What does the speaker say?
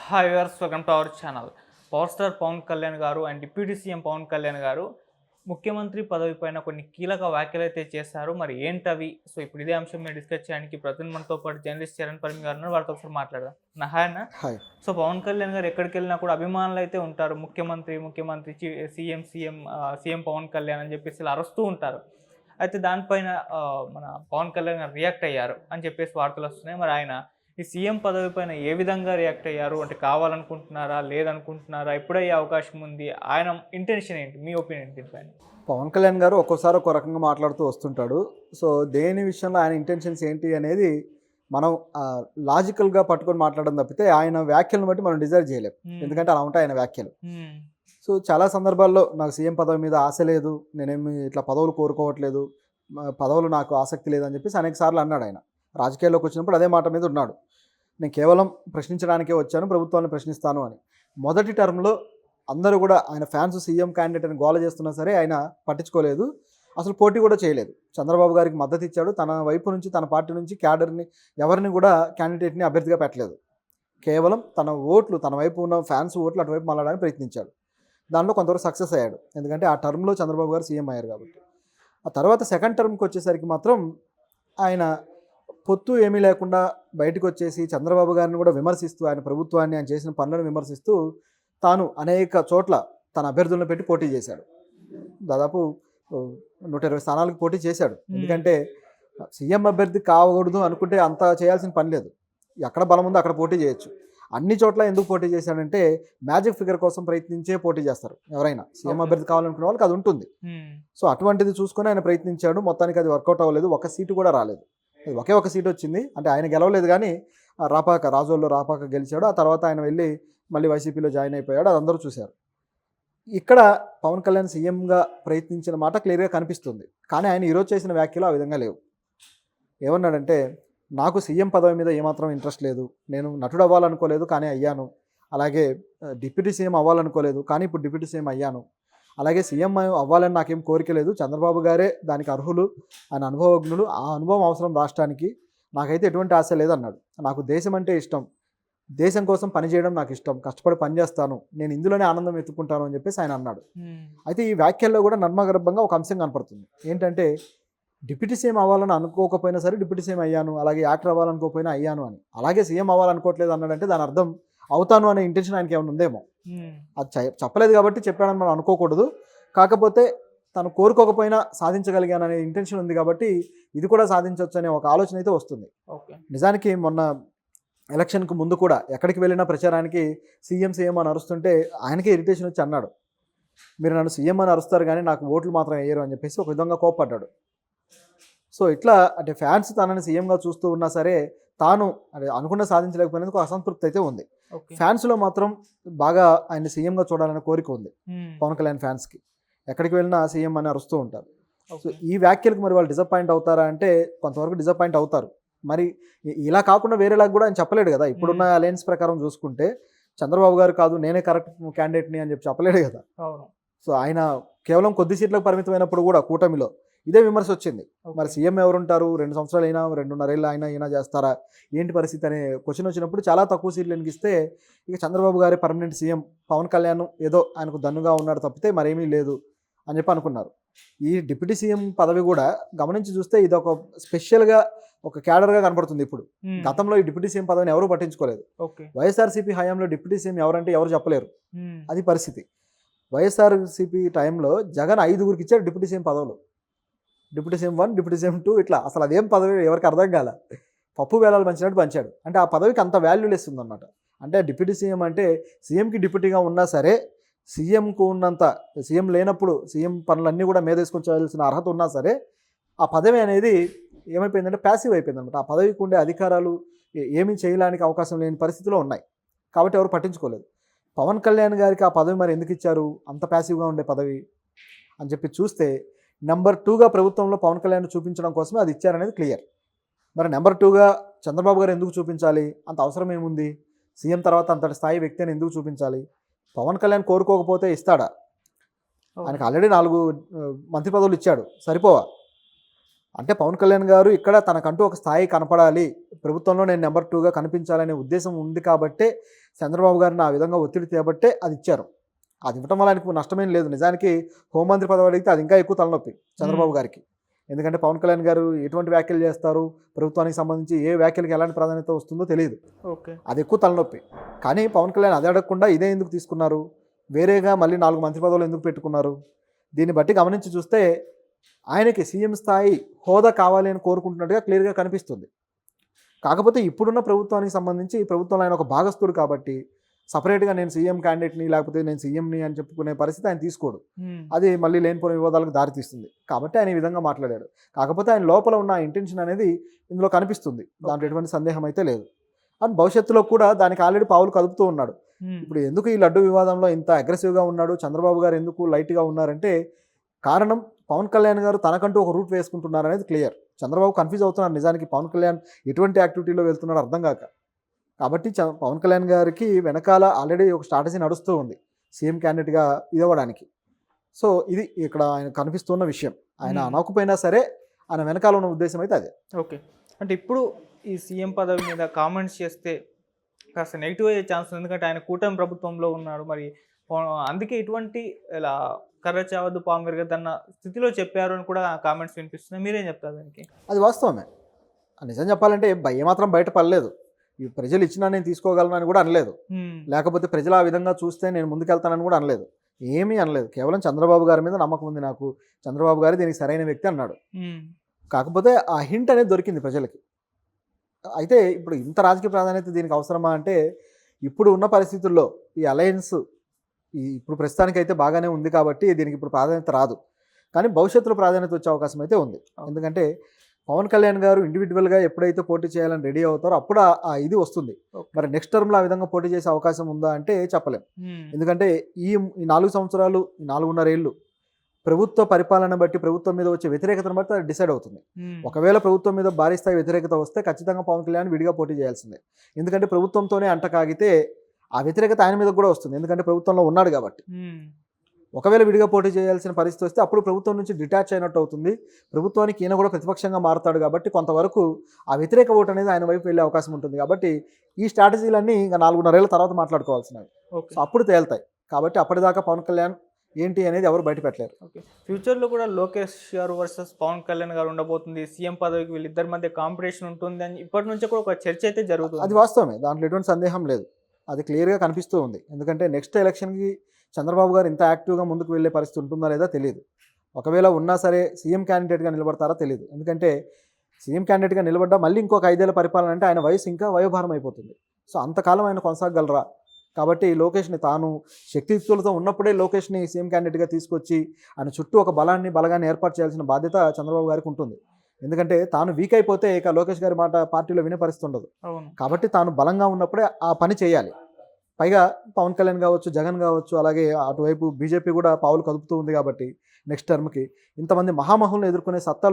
Hi viewers, welcome to our channel. Power star Pawan Kalyan garu and deputy CM Pawan Kalyan garu ముఖ్యమంత్రి పదవి పైన కొన్ని కీలక వ్యాఖ్యలు అయితే చేశారు. మరి ఏంటవి? సో ఇప్పుడు ఇదే అంశం మీద డిస్కస్ చేయడానికి ప్రతి మనతో పాటు జర్నలిస్ట్ చరణ్ పరమి గారు ఉన్నారు. వారితో ఒకసారి మాట్లాడదాం. హాయ్ అన్న. హాయ్. సో పవన్ కళ్యాణ్ గారు ఎక్కడికి వెళ్ళినా కూడా అభిమానులు అయితే ఉంటారు. ముఖ్యమంత్రి సీఎం పవన్ కళ్యాణ్ అని చెప్పేసి ఇలా అరుస్తూ ఉంటారు. అయితే దానిపైన మన పవన్ కళ్యాణ్ గారు రియాక్ట్ అయ్యారు అని చెప్పేసి వార్తలు వస్తున్నాయి. మరి ఆయన ఈ సీఎం పదవి పైన ఏ విధంగా రియాక్ట్ అయ్యారు? అంటే కావాలనుకుంటున్నారా, లేదనుకుంటున్నారా, ఎప్పుడయ్యే అవకాశం ఉంది? ఆయన ఇంటెన్షన్ ఏంటి? మీ ఒపీనియన్ దీనిపైన? పవన్ కళ్యాణ్ గారు ఒక్కోసారి ఒక్కో రకంగా మాట్లాడుతూ వస్తుంటాడు. సో దేని విషయంలో ఆయన ఇంటెన్షన్స్ ఏంటి అనేది మనం లాజికల్గా పట్టుకొని మాట్లాడడం తప్పితే ఆయన వ్యాఖ్యలను బట్టి మనం డిజైర్ చేయలేం. ఎందుకంటే అలా ఉంటాయి ఆయన వ్యాఖ్యలు. సో చాలా సందర్భాల్లో నాకు సీఎం పదవి మీద ఆశ లేదు, నేనేమి ఇట్లా పదవులు కోరుకోవట్లేదు, పదవులు నాకు ఆసక్తి లేదని చెప్పేసి అనేక సార్లు అన్నాడు. ఆయన రాజకీయాల్లోకి వచ్చినప్పుడు అదే మాట మీద ఉన్నాడు. నేను కేవలం ప్రశ్నించడానికే వచ్చాను, ప్రభుత్వాన్ని ప్రశ్నిస్తాను అని. మొదటి టర్మ్లో అందరూ కూడా ఆయన ఫ్యాన్స్ సీఎం క్యాండిడేట్ అని గోల చేస్తున్నా సరే ఆయన పట్టించుకోలేదు, అసలు పోటీ కూడా చేయలేదు. చంద్రబాబు గారికి మద్దతు ఇచ్చాడు. తన వైపు నుంచి, తన పార్టీ నుంచి క్యాడర్ని ఎవరిని కూడా క్యాండిడేట్ని అభ్యర్థిగా పెట్టలేదు. కేవలం తన ఓట్లు, తన వైపు ఉన్న ఫ్యాన్స్ ఓట్లు అటువైపు మళ్ళడానికి ప్రయత్నించాడు. దానిలో కొంతవరకు సక్సెస్ అయ్యాడు, ఎందుకంటే ఆ టర్మ్లో చంద్రబాబు గారు సీఎం అయ్యారు కాబట్టి. ఆ తర్వాత సెకండ్ టర్మ్కి వచ్చేసరికి మాత్రం ఆయన పొత్తు ఏమీ లేకుండా బయటకు వచ్చేసి చంద్రబాబు గారిని కూడా విమర్శిస్తూ, ఆయన ప్రభుత్వాన్ని, ఆయన చేసిన పనులను విమర్శిస్తూ తాను అనేక చోట్ల తన అభ్యర్థులను పెట్టి పోటీ చేశాడు. దాదాపు 120 స్థానాలకు పోటీ చేశాడు. ఎందుకంటే సీఎం అభ్యర్థి కావకూడదు అనుకుంటే అంత చేయాల్సిన పని లేదు. ఎక్కడ బలం ఉందో అక్కడ పోటీ చేయొచ్చు. అన్ని చోట్ల ఎందుకు పోటీ చేశాడంటే మ్యాజిక్ ఫిగర్ కోసం ప్రయత్నించే పోటీ చేస్తారు ఎవరైనా. సీఎం అభ్యర్థి కావాలనుకునే వాళ్ళకి అది ఉంటుంది. సో అటువంటిది చూసుకొని ఆయన ప్రయత్నించాడు. మొత్తానికి అది వర్కౌట్ అవ్వలేదు. ఒక సీటు కూడా రాలేదు. ఒకే ఒక సీటు వచ్చింది. అంటే ఆయన గెలవలేదు, కానీ రాజోల్లో రాపాక గెలిచాడు. ఆ తర్వాత ఆయన వెళ్ళి మళ్ళీ వైసీపీలో జాయిన్ అయిపోయాడు. అది అందరూ చూశారు. ఇక్కడ పవన్ కళ్యాణ్ సీఎంగా ప్రయత్నించిన మాట క్లియర్గా కనిపిస్తుంది. కానీ ఆయన ఈరోజు చేసిన వ్యాఖ్యలు ఆ విధంగా లేవు. ఏమన్నాడంటే, నాకు సీఎం పదవి మీద ఏమాత్రం ఇంట్రెస్ట్ లేదు, నేను నటుడు అవ్వాలనుకోలేదు కానీ అయ్యాను, అలాగే డిప్యూటీ సీఎం అవ్వాలనుకోలేదు కానీ ఇప్పుడు డిప్యూటీ సీఎం అయ్యాను, అలాగే సీఎం అవ్వాలని నాకేం కోరిక లేదు, చంద్రబాబు గారే దానికి అర్హులు, ఆయన అనుభవజ్ఞులు, ఆ అనుభవం అవసరం రాష్ట్రానికి, నాకైతే ఎటువంటి ఆశ లేదన్నాడు. నాకు దేశం అంటే ఇష్టం, దేశం కోసం పనిచేయడం నాకు ఇష్టం, కష్టపడి పనిచేస్తాను, నేను ఇందులోనే ఆనందం ఎత్తుకుంటాను అని చెప్పేసి ఆయన అన్నాడు. అయితే ఈ వ్యాఖ్యల్లో కూడా నర్మగర్భంగా ఒక అంశం కనపడుతుంది. ఏంటంటే డిప్యూటీ సీఎం అవ్వాలని అనుకోకపోయినా సరే డిప్యూటీ సీఎం అయ్యాను, అలాగే యాక్టర్ అవ్వాలనుకోకపోయినా అయ్యాను అని. అలాగే సీఎం అవ్వాలనుకోవట్లేదు అన్నాడంటే దాని అర్థం అవుతాను అనే ఇంటెన్షన్ ఆయనకి ఏమైనా ఉందేమో. అది చెప్పలేదు కాబట్టి చెప్పాడని మనం అనుకోకూడదు. కాకపోతే తను కోరుకోకపోయినా సాధించగలిగాననే ఇంటెన్షన్ ఉంది కాబట్టి ఇది కూడా సాధించవచ్చు అనే ఒక ఆలోచన అయితే వస్తుంది. నిజానికి మొన్న ఎలక్షన్కి ముందు కూడా ఎక్కడికి వెళ్ళినా ప్రచారానికి సీఎం అని అరుస్తుంటే ఆయనకే ఇరిటేషన్ వచ్చి అన్నాడు, మీరు నన్ను సీఎం అని అరుస్తారు కానీ నాకు ఓట్లు మాత్రం వేయరు అని చెప్పేసి ఒక విధంగా కోప్పడ్డాడు. సో ఇట్లా అంటే ఫ్యాన్స్ తనని సీఎంగా చూస్తూ ఉన్నా సరే తాను అంటే అనుకున్న సాధించలేకపోయినందుకు అసంతృప్తి అయితే ఉంది. ఫ్యాన్స్లో మాత్రం బాగా ఆయన సీఎంగా చూడాలనే కోరిక ఉంది పవన్ కళ్యాణ్ ఫ్యాన్స్కి. ఎక్కడికి వెళ్ళినా సీఎం అని అరుస్తూ ఉంటారు. సో ఈ వ్యాఖ్యలకు మరి వాళ్ళు డిసప్పాయింట్ అవుతారా అంటే కొంతవరకు డిసప్పాయింట్ అవుతారు. మరి ఇలా కాకుండా వేరేలాగా కూడా ఆయన చెప్పలేడు కదా. ఇప్పుడున్న అలయన్స్ ప్రకారం చూసుకుంటే చంద్రబాబు గారు కాదు నేనే కరెక్ట్ క్యాండిడేట్ని అని చెప్పి చెప్పలేడు కదా. సో ఆయన కేవలం కొద్ది సీట్లకు పరిమితమైనప్పుడు కూడా కూటమిలో ఇదే విమర్శ వచ్చింది. మరి సీఎం ఎవరుంటారు, 2 సంవత్సరాలు అయినా 2.5 ఏళ్ళు అయినా చేస్తారా, ఏంటి పరిస్థితి అనే క్వశ్చన్ వచ్చినప్పుడు చాలా తక్కువ సీట్లు ఎనిగిస్తే ఇక చంద్రబాబు గారి పర్మనెంట్ సీఎం, పవన్ కళ్యాణ్ ఏదో ఆయనకు దన్నుగా ఉన్నాడు తప్పితే మరేమీ లేదు అని చెప్పి అనుకున్నారు. ఈ డిప్యూటీ సీఎం పదవి కూడా గమనించి చూస్తే ఇది ఒక స్పెషల్గా ఒక క్యాడర్గా కనపడుతుంది. ఇప్పుడు గతంలో ఈ డిప్యూటీ సీఎం పదవిని ఎవరూ పట్టించుకోలేదు. వైఎస్ఆర్సీపీ హయాంలో డిప్యూటీ సీఎం ఎవరంటే ఎవరు చెప్పలేరు. అది పరిస్థితి. వైఎస్ఆర్సీపీ టైంలో జగన్ 5గురికి ఇచ్చారు డిప్యూటీ సీఎం పదవులు. డిప్యూటీ సీఎం 1, డిప్యూటీ సీఎం 2, ఇట్లా అసలు అదేం పదవి ఎవరికి అర్థం కాల. పప్పు వేలాలు పంచినట్టు పంచాడు. అంటే ఆ పదవికి అంత వాల్యూలెస్ ఉందన్నమాట. అంటే డిప్యూటీ సీఎం అంటే సీఎంకి డిప్యూటీగా ఉన్నా సరే సీఎంకు ఉన్నంత, సీఎం లేనప్పుడు సీఎం పనులన్నీ కూడా మీదేసుకొని చేయాల్సిన అర్హత ఉన్నా సరే ఆ పదవి అనేది ఏమైపోయిందంటే ప్యాసివ్ అయిపోయింది అనమాట. ఆ పదవికి ఉండే అధికారాలు ఏమీ చేయడానికి అవకాశం లేని పరిస్థితిలో ఉన్నాయి కాబట్టి ఎవరు పట్టించుకోలేదు. పవన్ కళ్యాణ్ గారికి ఆ పదవి మరి ఎందుకు ఇచ్చారు, అంత ప్యాసివ్గా ఉండే పదవి అని చెప్పి చూస్తే నెంబర్ 2గా ప్రభుత్వంలో పవన్ కళ్యాణ్ చూపించడం కోసమే అది ఇచ్చారనేది క్లియర్. మరి నెంబర్ 2గా చంద్రబాబు గారు ఎందుకు చూపించాలి, అంత అవసరం ఏముంది, సీఎం తర్వాత అంతటి స్థాయి వ్యక్తి అని ఎందుకు చూపించాలి? పవన్ కళ్యాణ్ కోరుకోకపోతే ఇస్తాడా? ఆయనకు ఆల్రెడీ 4 మంత్రి పదవులు ఇచ్చాడు, సరిపోవా? అంటే పవన్ కళ్యాణ్ గారు ఇక్కడ తనకంటూ ఒక స్థాయి కనపడాలి, ప్రభుత్వంలో నేను నెంబర్ 2గా కనిపించాలనే ఉద్దేశం ఉంది కాబట్టే చంద్రబాబు గారిని ఆ విధంగా ఒత్తిడి తేబట్టే అది ఇచ్చారు. అది ఇవ్వటం వల్ల ఆయనకు నష్టమేం లేదు. నిజానికి హోంమంత్రి పదవి అడిగితే అది ఇంకా ఎక్కువ తలనొప్పి చంద్రబాబు గారికి. ఎందుకంటే పవన్ కళ్యాణ్ గారు ఎటువంటి వ్యాఖ్యలు చేస్తారు, ప్రభుత్వానికి సంబంధించి ఏ వ్యాఖ్యలకు ఎలాంటి ప్రాధాన్యత వస్తుందో తెలియదు. ఓకే. అది ఎక్కువ తలనొప్పి. కానీ పవన్ కళ్యాణ్ అది అడగకుండా ఇదే ఎందుకు తీసుకున్నారు, వేరేగా మళ్ళీ 4 మంత్రి పదవులు ఎందుకు పెట్టుకున్నారు? దీన్ని బట్టి గమనించి చూస్తే ఆయనకి సీఎం స్థాయి హోదా కావాలి అని కోరుకుంటున్నట్టుగా క్లియర్గా కనిపిస్తుంది. కాకపోతే ఇప్పుడున్న ప్రభుత్వానికి సంబంధించి ప్రభుత్వంలో ఆయన ఒక భాగస్థుడు కాబట్టి సపరేట్గా నేను సీఎం క్యాండిడేట్ని లేకపోతే నేను సీఎంని అని చెప్పుకునే పరిస్థితి ఆయన తీసుకోడు. అది మళ్ళీ లేనిపోయిన వివాదాలకు దారితీస్తుంది. కాబట్టి ఆయన ఈ విధంగా మాట్లాడాడు. కాకపోతే ఆయన లోపల ఉన్న ఇంటెన్షన్ అనేది ఇందులో కనిపిస్తుంది. దాంట్లో ఎటువంటి సందేహం అయితే లేదు. అండ్ భవిష్యత్తులో కూడా దానికి ఆల్రెడీ పావులు కదుపుతూ ఉన్నాడు. ఇప్పుడు ఎందుకు ఈ లడ్డు వివాదంలో ఇంత అగ్రెసివ్గా ఉన్నాడు, చంద్రబాబు గారు ఎందుకు లైట్గా ఉన్నారంటే కారణం పవన్ కళ్యాణ్ గారు తనకంటూ ఒక రూట్ వేసుకుంటున్నారు అనేది క్లియర్. చంద్రబాబు కన్ఫ్యూజ్ అవుతున్నారు నిజానికి పవన్ కళ్యాణ్ ఎటువంటి యాక్టివిటీలో వెళ్తున్నాడో అర్థం కాక. కాబట్టి పవన్ కళ్యాణ్ గారికి వెనకాల ఆల్రెడీ ఒక స్ట్రాటజీ నడుస్తూ ఉంది సీఎం క్యాండిడేట్గా ఇవ్వడానికి. సో ఇది ఇక్కడ ఆయన కనిపిస్తున్న విషయం. ఆయన అనకపోయినా సరే ఆయన వెనకాల ఉన్న ఉద్దేశం అయితే అదే. ఓకే. అంటే ఇప్పుడు ఈ సీఎం పదవి మీద కామెంట్స్ చేస్తే కాస్త నెగిటివ్ అయ్యే ఛాన్స్ ఉంది. ఎందుకంటే ఆయన కూటమి ప్రభుత్వంలో ఉన్నాడు. మరి అందుకే ఇటువంటి ఇలా కర్ర చావద్దు పాము విరగదన్న స్థితిలో చెప్పారు అని కూడా కామెంట్స్ వినిపిస్తున్నాయి. మీరేం చెప్తారు దానికి? అది వాస్తవమే. నిజం చెప్పాలంటే ఏమాత్రం బయట పడలేదు. ఈ ప్రజలు ఇచ్చినా నేను తీసుకోగలను అని కూడా అనలేదు. లేకపోతే ప్రజలు ఆ విధంగా చూస్తే నేను ముందుకెళ్తానని కూడా అనలేదు. ఏమీ అనలేదు. కేవలం చంద్రబాబు గారి మీద నమ్మకం ఉంది నాకు, చంద్రబాబు గారు దీనికి సరైన వ్యక్తి అన్నాడు. కాకపోతే ఆ హింట్ అనేది దొరికింది ప్రజలకి. అయితే ఇప్పుడు ఇంత రాజకీయ ప్రాధాన్యత దీనికి అవసరమా అంటే ఇప్పుడు ఉన్న పరిస్థితుల్లో ఈ అలయన్స్ ఇప్పుడు ప్రస్తుతానికి అయితే బాగానే ఉంది కాబట్టి దీనికి ఇప్పుడు ప్రాధాన్యత రాదు. కానీ భవిష్యత్తులో ప్రాధాన్యత వచ్చే అవకాశం అయితే ఉంది. ఎందుకంటే పవన్ కళ్యాణ్ గారు ఇండివిజువల్గా ఎప్పుడైతే పోటీ చేయాలని రెడీ అవుతారో అప్పుడు ఆ ఇది వస్తుంది. మరి నెక్స్ట్ టర్మ్లో ఆ విధంగా పోటీ చేసే అవకాశం ఉందా అంటే చెప్పలేం. ఎందుకంటే ఈ 4 సంవత్సరాలు 4.5 ఏళ్ళు ప్రభుత్వ పరిపాలన బట్టి ప్రభుత్వం మీద వచ్చే వ్యతిరేకతను బట్టి అది డిసైడ్ అవుతుంది. ఒకవేళ ప్రభుత్వం మీద భారీ స్థాయి వ్యతిరేకత వస్తే ఖచ్చితంగా పవన్ కళ్యాణ్ విడిగా పోటీ చేయాల్సిందే. ఎందుకంటే ప్రభుత్వంతోనే అంటకాగితే ఆ వ్యతిరేకత ఆయన మీద కూడా వస్తుంది. ఎందుకంటే ప్రభుత్వంలో ఉన్నాడు కాబట్టి. ఒకవేళ విడిగా పోటీ చేయాల్సిన పరిస్థితి వస్తే అప్పుడు ప్రభుత్వం నుంచి డిటాచ్ అయినట్టు అవుతుంది. ప్రభుత్వానికి ఈయన కూడా ప్రతిపక్షంగా మారుతాడు కాబట్టి కొంతవరకు ఆ వ్యతిరేక ఓటు అనేది ఆయన వైపు వెళ్ళే అవకాశం ఉంటుంది. కాబట్టి ఈ స్ట్రాటజీలన్నీ ఇంకా 4.5 ఏళ్ల తర్వాత మాట్లాడుకోవాల్సినవి. సో అప్పుడు తేలుతాయి. కాబట్టి అప్పటిదాకా పవన్ కళ్యాణ్ ఏంటి అనేది ఎవరు బయట పెట్టలేరు. ఓకే. ఫ్యూచర్లో కూడా లోకేష్ గారు వర్సెస్ పవన్ కళ్యాణ్ గారు ఉండబోతుంది. సీఎం పదవికి వీళ్ళిద్దరి మధ్య కాంపిటీషన్ ఉంటుంది అని ఇప్పటి నుంచే కూడా ఒక చర్చ అయితే జరుగుతుంది. అది వాస్తవమే. దాంట్లో ఎటువంటి సందేహం లేదు. అది క్లియర్గా కనిపిస్తూ ఉంది. ఎందుకంటే నెక్స్ట్ ఎలక్షన్కి చంద్రబాబు గారు ఇంత యాక్టివ్గా ముందుకు వెళ్ళే పరిస్థితి ఉంటుందా లేదా తెలియదు. ఒకవేళ ఉన్నా సరే సీఎం క్యాండిడేట్గా నిలబడతారా తెలియదు. ఎందుకంటే సీఎం క్యాండిడేట్గా నిలబడ్డా మళ్ళీ ఇంకొక 5 ఏళ్ల పరిపాలన అంటే ఆయన వయసు ఇంకా వయోభారం అయిపోతుంది. సో అంతకాలం ఆయన కొనసాగలరా? కాబట్టి లోకేష్ని తాను శక్తియుక్తులతో ఉన్నప్పుడే లోకేష్ని సీఎం క్యాండిడేట్గా తీసుకొచ్చి ఆయన చుట్టూ ఒక బలగాన్ని ఏర్పాటు చేయాల్సిన బాధ్యత చంద్రబాబు గారికి ఉంటుంది. ఎందుకంటే తాను వీక్ అయిపోతే ఇక లోకేష్ గారి మాట పార్టీలో వినే పరిస్థితి ఉండదు. కాబట్టి తాను బలంగా ఉన్నప్పుడే ఆ పని చేయాలి. పైగా పవన్ కళ్యాణ్ కావచ్చు, జగన్ కావచ్చు, అలాగే అటువైపు బీజేపీ కూడా పావులు కదుపుతూ ఉంది కాబట్టి నెక్స్ట్ టర్మ్కి ఇంతమంది మహామహులను ఎదుర్కొనే సత్తా